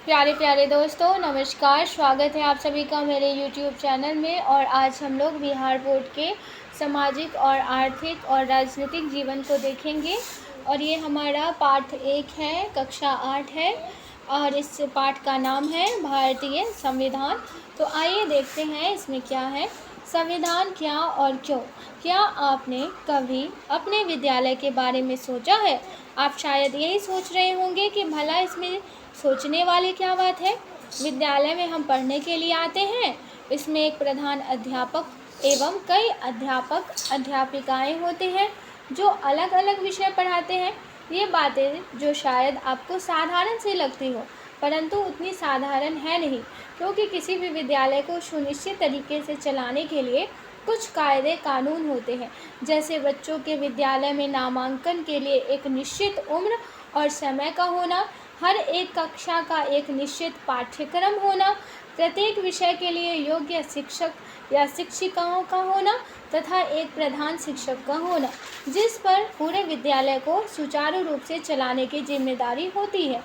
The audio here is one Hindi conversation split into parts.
प्यारे प्यारे दोस्तों, नमस्कार। स्वागत है आप सभी का मेरे यूट्यूब चैनल में। और आज हम लोग बिहार बोर्ड के सामाजिक और आर्थिक और राजनीतिक जीवन को देखेंगे। और ये हमारा पाठ 1 है, कक्षा 8 है और इस पाठ का नाम है भारतीय संविधान। तो आइए देखते हैं इसमें क्या है। संविधान क्या और क्यों? क्या आपने कभी अपने विद्यालय के बारे में सोचा है? आप शायद यही सोच रहे होंगे कि भला इसमें सोचने वाली क्या बात है। विद्यालय में हम पढ़ने के लिए आते हैं। इसमें एक प्रधान अध्यापक एवं कई अध्यापक अध्यापिकाएं होते हैं जो अलग अलग विषय पढ़ाते हैं। ये बातें जो शायद आपको साधारण सी लगती हो, परंतु उतनी साधारण है नहीं, क्योंकि किसी भी विद्यालय को सुनिश्चित तरीके से चलाने के लिए कुछ कायदे कानून होते हैं। जैसे बच्चों के विद्यालय में नामांकन के लिए एक निश्चित उम्र और समय का होना, हर एक कक्षा का एक निश्चित पाठ्यक्रम होना, प्रत्येक विषय के लिए योग्य शिक्षक या शिक्षिकाओं का होना तथा एक प्रधान शिक्षक का होना, जिस पर पूरे विद्यालय को सुचारू रूप से चलाने की जिम्मेदारी होती है।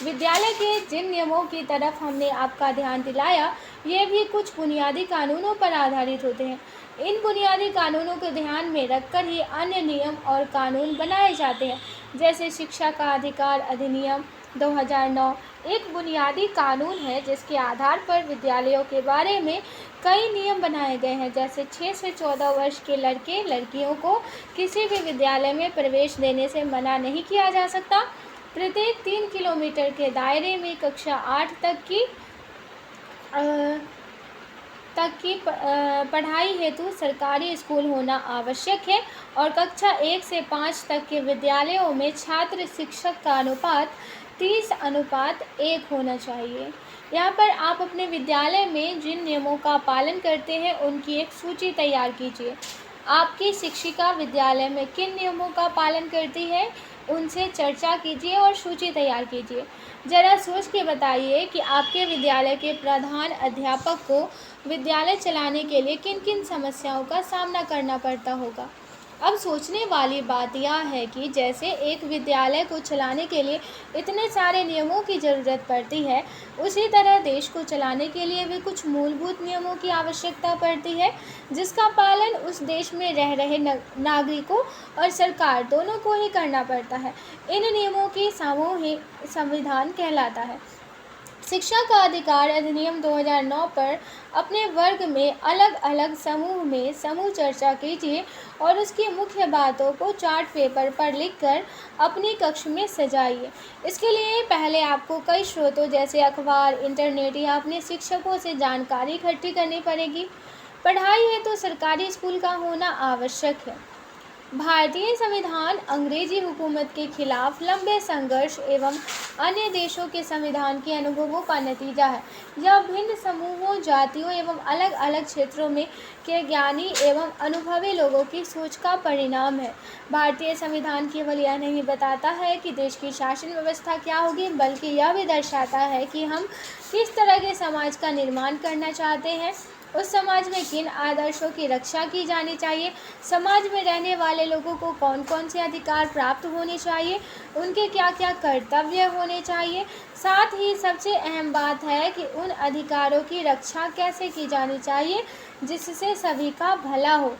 विद्यालय के जिन नियमों की तरफ हमने आपका ध्यान दिलाया, ये भी कुछ बुनियादी कानूनों पर आधारित होते हैं। इन बुनियादी कानूनों को ध्यान में रखकर ही अन्य नियम और कानून बनाए जाते हैं। जैसे शिक्षा का अधिकार अधिनियम 2009 एक बुनियादी कानून है जिसके आधार पर विद्यालयों के बारे में कई नियम बनाए गए हैं। जैसे 6 से 14 वर्ष के लड़के लड़कियों को किसी भी विद्यालय में प्रवेश देने से मना नहीं किया जा सकता। प्रत्येक 3 किलोमीटर के दायरे में कक्षा 8 तक की पढ़ाई हेतु सरकारी स्कूल होना आवश्यक है। और कक्षा 1 से 5 तक के विद्यालयों में छात्र शिक्षक का अनुपात 30:1 होना चाहिए। यहाँ पर आप अपने विद्यालय में जिन नियमों का पालन करते हैं उनकी एक सूची तैयार कीजिए। आपकी शिक्षिका विद्यालय में किन नियमों का पालन करती है, उनसे चर्चा कीजिए और सूची तैयार कीजिए। ज़रा सोच के बताइए कि आपके विद्यालय के प्रधान अध्यापक को विद्यालय चलाने के लिए किन किन समस्याओं का सामना करना पड़ता होगा। अब सोचने वाली बात यह है कि जैसे एक विद्यालय को चलाने के लिए इतने सारे नियमों की ज़रूरत पड़ती है, उसी तरह देश को चलाने के लिए भी कुछ मूलभूत नियमों की आवश्यकता पड़ती है, जिसका पालन उस देश में रह रहे नागरिकों और सरकार दोनों को ही करना पड़ता है। इन नियमों की समूह ही संविधान कहलाता है। शिक्षा का अधिकार अधिनियम 2009 पर अपने वर्ग में अलग अलग समूह में समूह चर्चा कीजिए और उसकी मुख्य बातों को चार्ट पेपर पर लिखकर अपनी कक्ष में सजाइए। इसके लिए पहले आपको कई स्रोतों जैसे अखबार, इंटरनेट या अपने शिक्षकों से जानकारी इकट्ठी करनी पड़ेगी। पढ़ाई है तो सरकारी स्कूल का होना आवश्यक है। भारतीय संविधान अंग्रेजी हुकूमत के खिलाफ लंबे संघर्ष एवं अन्य देशों के संविधान के अनुभवों का नतीजा है। यह भिन्न समूहों, जातियों एवं अलग अलग क्षेत्रों में के ज्ञानी एवं अनुभवी लोगों की सोच का परिणाम है। भारतीय संविधान केवल यह नहीं बताता है कि देश की शासन व्यवस्था क्या होगी, बल्कि यह भी दर्शाता है कि हम किस तरह के समाज का निर्माण करना चाहते हैं, उस समाज में किन आदर्शों की रक्षा की जानी चाहिए, समाज में रहने वाले लोगों को कौन कौन से अधिकार प्राप्त होने चाहिए, उनके क्या क्या कर्तव्य होने चाहिए। साथ ही सबसे अहम बात है कि उन अधिकारों की रक्षा कैसे की जानी चाहिए जिससे सभी का भला हो।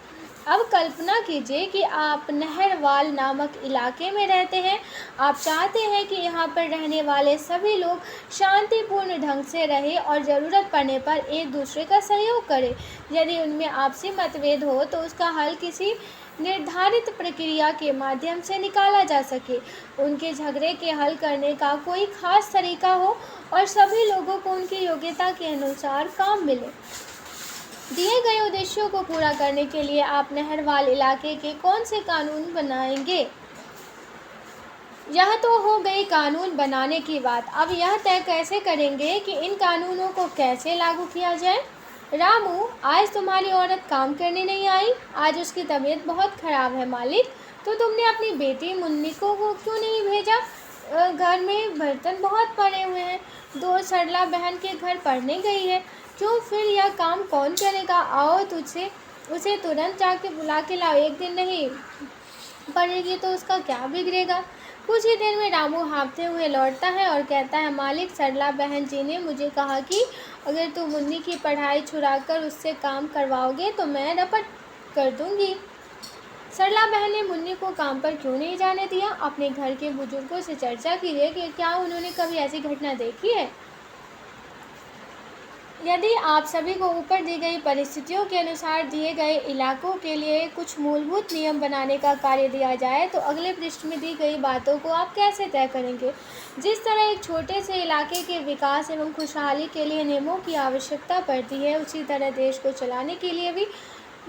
अब कल्पना कीजिए कि आप नहरवाल नामक इलाके में रहते हैं। आप चाहते हैं कि यहाँ पर रहने वाले सभी लोग शांतिपूर्ण ढंग से रहें और ज़रूरत पड़ने पर एक दूसरे का सहयोग करें। यदि उनमें आपसी मतभेद हो तो उसका हल किसी निर्धारित प्रक्रिया के माध्यम से निकाला जा सके। उनके झगड़े के हल करने का कोई खास तरीका हो और सभी लोगों को उनकी योग्यता के अनुसार काम मिले। दिए गए उद्देश्यों को पूरा करने के लिए आप नहरवाल इलाके के कौन से कानून बनाएंगे? यह तो हो गई कानून बनाने की बात। अब यह तय कैसे करेंगे कि इन कानूनों को कैसे लागू किया जाए। रामू, आज तुम्हारी औरत काम करने नहीं आई। आज उसकी तबीयत बहुत ख़राब है मालिक। तो तुमने अपनी बेटी मुन्नी को क्यों नहीं भेजा? घर में बर्तन बहुत पड़े हुए हैं। 2 सरला बहन के घर पढ़ने गई है। क्यों, फिर यह काम कौन करेगा? आओ तुझसे उसे तुरंत जाके बुला के लाओ। एक दिन नहीं पढ़ेगी तो उसका क्या बिगड़ेगा? कुछ ही देर में रामू हाँफते हुए लौटता है और कहता है, मालिक, सरला बहन जी ने मुझे कहा कि अगर तुम मुन्नी की पढ़ाई छुड़ाकर उससे काम करवाओगे तो मैं रपट कर दूंगी। सरला बहन ने मुन्नी को काम पर क्यों नहीं जाने दिया? अपने घर के बुजुर्गों से चर्चा कीजिए कि क्या उन्होंने कभी ऐसी घटना देखी है। यदि आप सभी को ऊपर दी गई परिस्थितियों के अनुसार दिए गए इलाकों के लिए कुछ मूलभूत नियम बनाने का कार्य दिया जाए तो अगले पृष्ठ में दी गई बातों को आप कैसे तय करेंगे? जिस तरह एक छोटे से इलाके के विकास एवं खुशहाली के लिए नियमों की आवश्यकता पड़ती है, उसी तरह देश को चलाने के लिए भी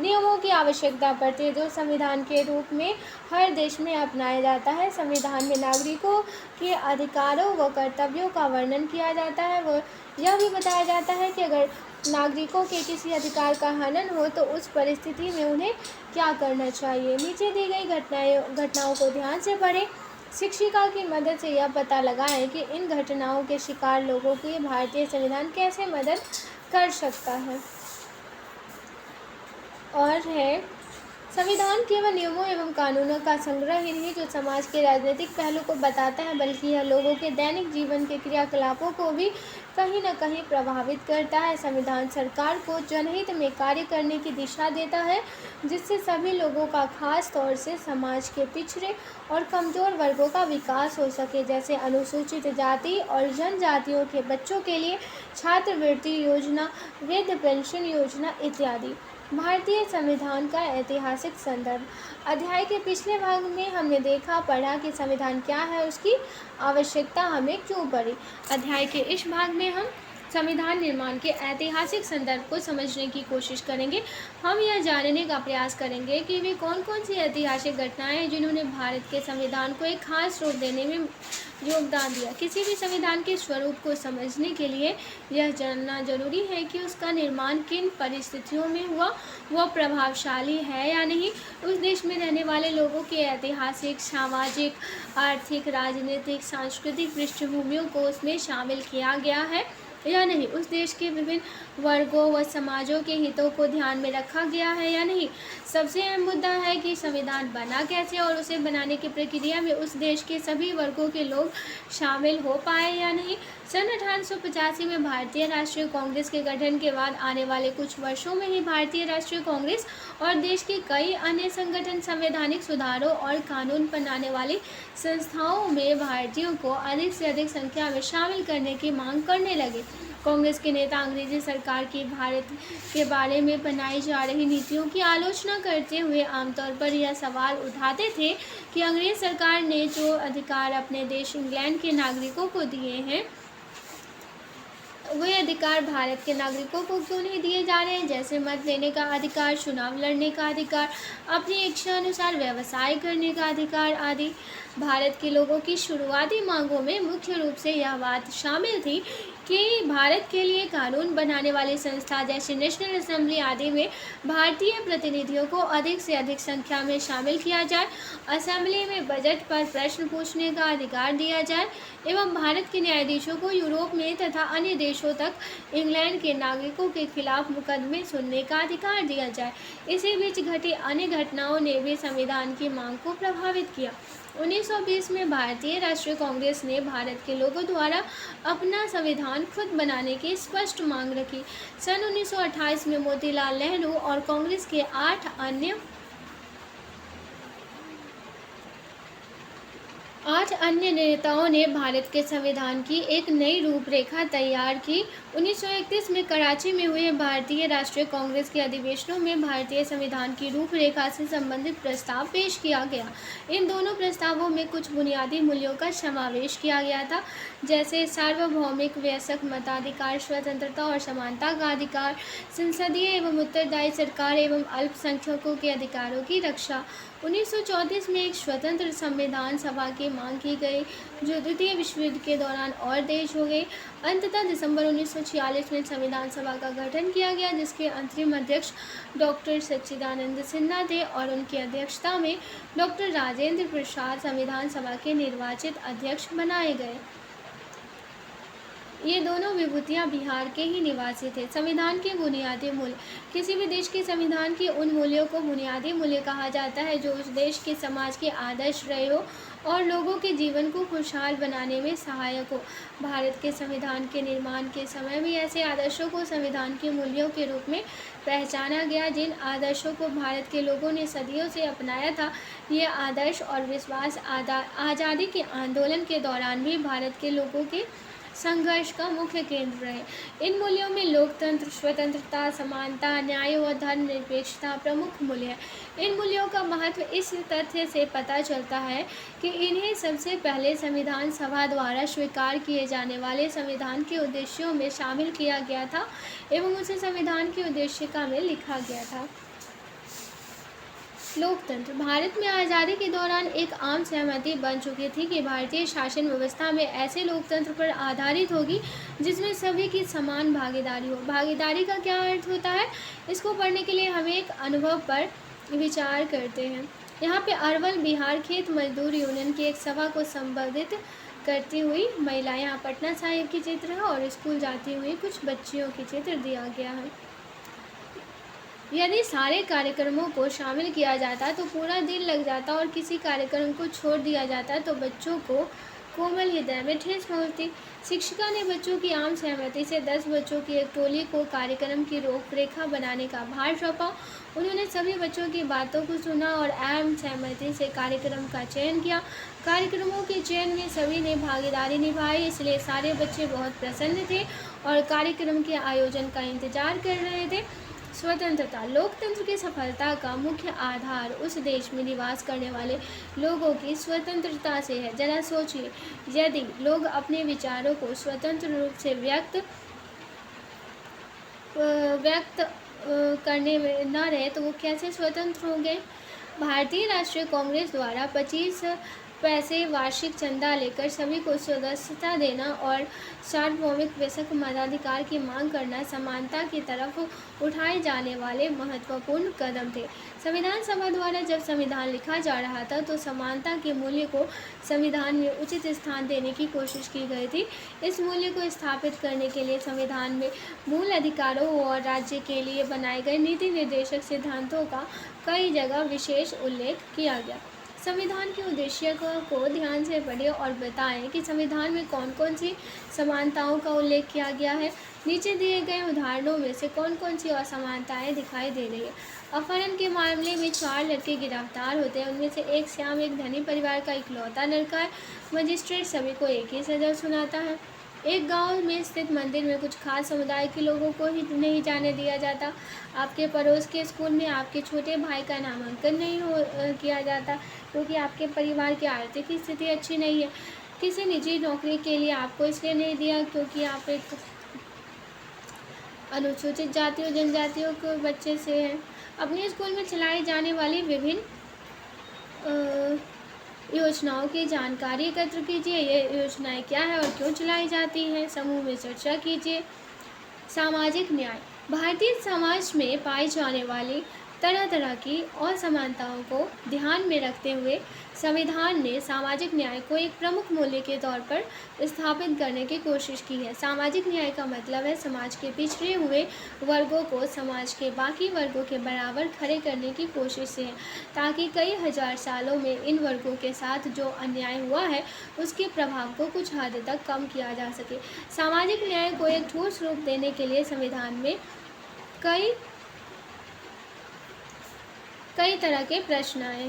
नियमों की आवश्यकता पड़ती है, जो संविधान के रूप में हर देश में अपनाया जाता है। संविधान में नागरिकों के अधिकारों व कर्तव्यों का वर्णन किया जाता है। वो यह भी बताया जाता है कि अगर नागरिकों के किसी अधिकार का हनन हो तो उस परिस्थिति में उन्हें क्या करना चाहिए। नीचे दी गई घटनाओं को ध्यान से पढ़ें। शिक्षिका की मदद से यह पता लगाएं कि इन घटनाओं के शिकार लोगों की भारतीय संविधान कैसे मदद कर सकता है। और है, संविधान केवल नियमों एवं कानूनों का संग्रह ही नहीं जो समाज के राजनीतिक पहलू को बताता है, बल्कि यह लोगों के दैनिक जीवन के क्रियाकलापों को भी कहीं न कहीं प्रभावित करता है। संविधान सरकार को जनहित में कार्य करने की दिशा देता है, जिससे सभी लोगों का, खास तौर से समाज के पिछड़े और कमज़ोर वर्गों का विकास हो सके, जैसे अनुसूचित जाति और जनजातियों के बच्चों के लिए छात्रवृत्ति योजना, वृद्ध पेंशन योजना इत्यादि। भारतीय संविधान का ऐतिहासिक संदर्भ। अध्याय के पिछले भाग में हमने पढ़ा कि संविधान क्या है, उसकी आवश्यकता हमें क्यों पड़ी। अध्याय के इस भाग में हम संविधान निर्माण के ऐतिहासिक संदर्भ को समझने की कोशिश करेंगे। हम यह जानने का प्रयास करेंगे कि वे कौन कौन सी ऐतिहासिक घटनाएं हैं जिन्होंने भारत के संविधान को एक खास रूप देने में योगदान दिया। किसी भी संविधान के स्वरूप को समझने के लिए यह जानना जरूरी है कि उसका निर्माण किन परिस्थितियों में हुआ, वह प्रभावशाली है या नहीं, उस देश में रहने वाले लोगों के ऐतिहासिक, सामाजिक, आर्थिक, राजनीतिक, सांस्कृतिक पृष्ठभूमियों को उसमें शामिल किया गया है या नहीं, उस देश के विभिन्न वर्गों व समाजों के हितों को ध्यान में रखा गया है या नहीं। सबसे अहम मुद्दा है कि संविधान बना कैसे और उसे बनाने की प्रक्रिया में उस देश के सभी वर्गों के लोग शामिल हो पाए या नहीं। सन 1885 में भारतीय राष्ट्रीय कांग्रेस के गठन के बाद आने वाले कुछ वर्षों में ही भारतीय राष्ट्रीय कांग्रेस और देश के कई अन्य संगठन संवैधानिक सुधारों और कानून बनाने वाली संस्थाओं में भारतीयों को अधिक से अधिक संख्या में शामिल करने की मांग करने लगे। कांग्रेस के नेता अंग्रेजी सरकार की भारत के बारे में बनाई जा रही नीतियों की आलोचना करते हुए आमतौर पर यह सवाल उठाते थे कि अंग्रेज सरकार ने जो अधिकार अपने देश इंग्लैंड के नागरिकों को दिए हैं, वे अधिकार भारत के नागरिकों को क्यों नहीं दिए जा रहे हैं, जैसे मत देने का अधिकार, चुनाव लड़ने का अधिकार, अपनी इच्छा अनुसार व्यवसाय करने का अधिकार आदि। भारत के लोगों की शुरुआती मांगों में मुख्य रूप से यह बात शामिल थी कि भारत के लिए कानून बनाने वाली संस्था जैसे नेशनल असेंबली आदि में भारतीय प्रतिनिधियों को अधिक से अधिक संख्या में शामिल किया जाए, असेंबली में बजट पर प्रश्न पूछने का अधिकार दिया जाए एवं भारत के न्यायाधीशों को यूरोप में तथा अन्य देशों तक इंग्लैंड के नागरिकों के खिलाफ मुकदमे सुनने का अधिकार दिया जाए। इसी बीच घटी अन्य घटनाओं ने भी संविधान की मांग को प्रभावित किया। 1920 में भारतीय राष्ट्रीय कांग्रेस ने भारत के लोगों द्वारा अपना संविधान खुद बनाने की स्पष्ट मांग रखी। सन 1928 में मोतीलाल नेहरू और कांग्रेस के 8 अन्य नेताओं ने भारत के संविधान की एक नई रूपरेखा तैयार की। 1931 में कराची में हुए भारतीय राष्ट्रीय कांग्रेस के अधिवेशनों में भारतीय संविधान की रूपरेखा से संबंधित प्रस्ताव पेश किया गया। इन दोनों प्रस्तावों में कुछ बुनियादी मूल्यों का समावेश किया गया था, जैसे सार्वभौमिक वयस्क मताधिकार, स्वतंत्रता और समानता का अधिकार, संसदीय एवं उत्तरदायी सरकार एवं अल्पसंख्यकों के अधिकारों की रक्षा। 1934 में एक स्वतंत्र संविधान सभा की मांग की गई, जो द्वितीय विश्व युद्ध के दौरान और तेज हो गई। अंततः दिसंबर 1946 में संविधान सभा का गठन किया गया, जिसके अंतरिम अध्यक्ष डॉक्टर सच्चिदानंद सिन्हा थे और उनकी अध्यक्षता में डॉक्टर राजेंद्र प्रसाद संविधान सभा के निर्वाचित अध्यक्ष बनाए गए। ये दोनों विभूतियाँ बिहार के ही निवासी थे। संविधान के बुनियादी मूल्य। किसी भी देश के संविधान के उन मूल्यों को बुनियादी मूल्य कहा जाता है जो उस देश के समाज के आदर्श रहे हो और लोगों के जीवन को खुशहाल बनाने में सहायक हो। भारत के संविधान के निर्माण के समय भी ऐसे आदर्शों को संविधान के मूल्यों के रूप में पहचाना गया जिन आदर्शों को भारत के लोगों ने सदियों से अपनाया था। ये आदर्श और विश्वास आज़ादी के आंदोलन के दौरान भी भारत के लोगों के संघर्ष का मुख्य केंद्र रहे। इन मूल्यों में लोकतंत्र, स्वतंत्रता, समानता, न्याय और धर्मनिरपेक्षता प्रमुख मूल्य हैं। इन मूल्यों का महत्व इस तथ्य से पता चलता है कि इन्हें सबसे पहले संविधान सभा द्वारा स्वीकार किए जाने वाले संविधान के उद्देश्यों में शामिल किया गया था एवं उसे संविधान की उद्देशिका में लिखा गया था। लोकतंत्र। भारत में आज़ादी के दौरान एक आम सहमति बन चुकी थी कि भारतीय शासन व्यवस्था में ऐसे लोकतंत्र पर आधारित होगी जिसमें सभी की समान भागीदारी हो। भागीदारी का क्या अर्थ होता है, इसको पढ़ने के लिए हमें एक अनुभव पर विचार करते हैं। यहाँ पे अरवल बिहार खेत मजदूर यूनियन की एक सभा को संबोधित करती हुई महिला, यहाँ पटना साहिब की चित्र है और स्कूल जाती हुई कुछ बच्चियों की चित्र दिया गया है। यदि सारे कार्यक्रमों को शामिल किया जाता तो पूरा दिन लग जाता और किसी कार्यक्रम को छोड़ दिया जाता तो बच्चों को कोमल हृदय में ठेस पहुंचती। शिक्षिका ने बच्चों की आम सहमति से 10 बच्चों की एक टोली को कार्यक्रम की रूपरेखा बनाने का भार सौंपा। उन्होंने सभी बच्चों की बातों को सुना और आम सहमति से कार्यक्रम का चयन किया। कार्यक्रमों के चयन में सभी ने भागीदारी निभाई, इसलिए सारे बच्चे बहुत प्रसन्न थे और कार्यक्रम के आयोजन का इंतजार कर रहे थे। स्वतंत्रता। लोकतंत्र की सफलता का मुख्य आधार उस देश में निवास करने वाले लोगों की स्वतंत्रता से है। जरा सोचिए, यदि लोग अपने विचारों को स्वतंत्र रूप से व्यक्त करने में न रहे तो वो कैसे स्वतंत्र होंगे। भारतीय राष्ट्रीय कांग्रेस द्वारा 25 पैसे वार्षिक चंदा लेकर सभी को सदस्यता देना और सार्वभौमिक वयस्क मताधिकार की मांग करना समानता की तरफ उठाए जाने वाले महत्वपूर्ण कदम थे। संविधान सभा द्वारा जब संविधान लिखा जा रहा था तो समानता के मूल्य को संविधान में उचित स्थान देने की कोशिश की गई थी। इस मूल्य को स्थापित करने के लिए संविधान में मूल अधिकारों और राज्य के लिए बनाए गए नीति निर्देशक सिद्धांतों का कई जगह विशेष उल्लेख किया गया। संविधान के उद्देश्य को ध्यान से पढ़ें और बताएं कि संविधान में कौन कौन सी समानताओं का उल्लेख किया गया है। नीचे दिए गए उदाहरणों में से कौन कौन सी असमानताएं दिखाई दे रही है। अपहरण के मामले में 4 लड़के गिरफ्तार होते हैं। उनमें से एक श्याम एक धनी परिवार का इकलौता लड़का है। मजिस्ट्रेट सभी को एक ही सजा सुनाता है। एक गांव में स्थित मंदिर में कुछ खास समुदाय के लोगों को ही नहीं जाने दिया जाता। आपके पड़ोस के स्कूल में आपके छोटे भाई का नामांकन नहीं किया जाता क्योंकि आपके परिवार की आर्थिक स्थिति अच्छी नहीं है। किसी निजी नौकरी के लिए आपको इसलिए नहीं दिया क्योंकि आप एक अनुसूचित जातियों जनजातियों के बच्चे से हैं। अपने स्कूल में चलाई जाने वाली विभिन्न योजनाओं की जानकारी एकत्र कीजिए। ये योजनाएं क्या है और क्यों चलाई जाती हैं, समूह में चर्चा कीजिए। सामाजिक न्याय। भारतीय समाज में पाई जाने वाली तरह तरह की असमानताओं को ध्यान में रखते हुए संविधान ने सामाजिक न्याय को एक प्रमुख मूल्य के तौर पर स्थापित करने की कोशिश की है। सामाजिक न्याय का मतलब है समाज के पिछड़े हुए वर्गों को समाज के बाकी वर्गों के बराबर खड़े करने की कोशिश से है ताकि कई हजार सालों में इन वर्गों के साथ जो अन्याय हुआ है उसके प्रभाव को कुछ हद तक कम किया जा सके। सामाजिक न्याय को एक ठोस रूप देने के लिए संविधान में कई तरह के प्रश्न आए।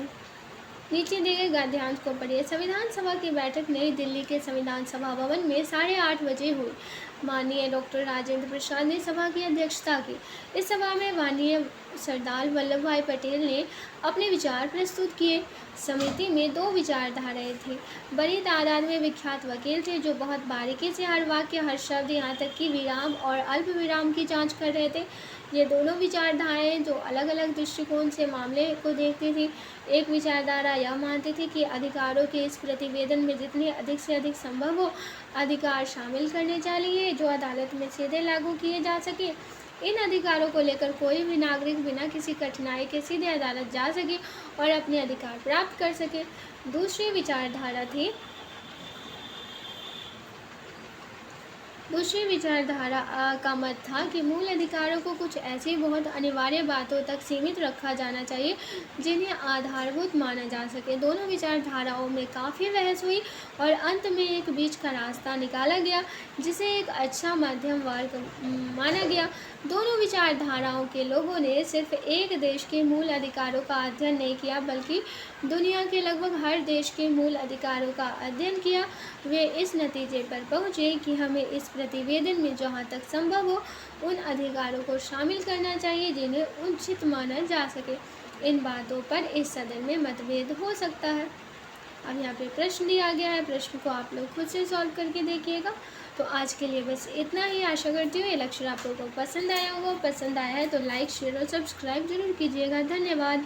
नीचे दिए गए गद्यांश को पढ़िए। संविधान सभा की बैठक नई दिल्ली के संविधान सभा भवन में 8:30 बजे हुई। माननीय डॉक्टर राजेंद्र प्रसाद ने सभा की अध्यक्षता की। इस सभा में माननीय सरदार वल्लभ भाई पटेल ने अपने विचार प्रस्तुत किए। समिति में 2 विचारधाराएं थी। बड़ी तादाद में विख्यात वकील थे जो बहुत बारीकी से हर वाक्य, हर शब्द, यहाँ तक कि विराम और अल्प विराम की जांच कर रहे थे। ये दोनों विचारधाराएं जो अलग अलग दृष्टिकोण से मामले को देखती थी। एक विचारधारा यह मानती थी कि अधिकारों के इस प्रतिवेदन में जितने अधिक से अधिक संभव हो अधिकार शामिल करने चाहिए जो अदालत में सीधे लागू किए जा सके। इन अधिकारों को लेकर कोई भी नागरिक बिना किसी कठिनाई के सीधे अदालत जा सके और अपने अधिकार प्राप्त कर सके। दूसरी विचारधारा थी दूसरी विचारधारा का मत था कि मूल अधिकारों को कुछ ऐसी बहुत अनिवार्य बातों तक सीमित रखा जाना चाहिए जिन्हें आधारभूत माना जा सके। दोनों विचारधाराओं में काफ़ी बहस हुई और अंत में एक बीच का रास्ता निकाला गया जिसे एक अच्छा मध्यम वर्ग माना गया। दोनों विचारधाराओं के लोगों ने सिर्फ एक देश के मूल अधिकारों का अध्ययन नहीं किया बल्कि दुनिया के लगभग हर देश के मूल अधिकारों का अध्ययन किया। वे इस नतीजे पर पहुँचे कि हमें इस प्रतिवेदन में जहाँ तक संभव हो उन अधिकारों को शामिल करना चाहिए जिन्हें उचित माना जा सके। इन बातों पर इस सदन में मतभेद हो सकता है। अब यहाँ पे प्रश्न दिया गया है, प्रश्न को आप लोग खुद से सॉल्व करके देखिएगा। तो आज के लिए बस इतना ही। आशा करती हूँ ये लेक्चर आप लोगों को पसंद आया होगा। पसंद आया है तो लाइक, शेयर और सब्सक्राइब जरूर कीजिएगा। धन्यवाद।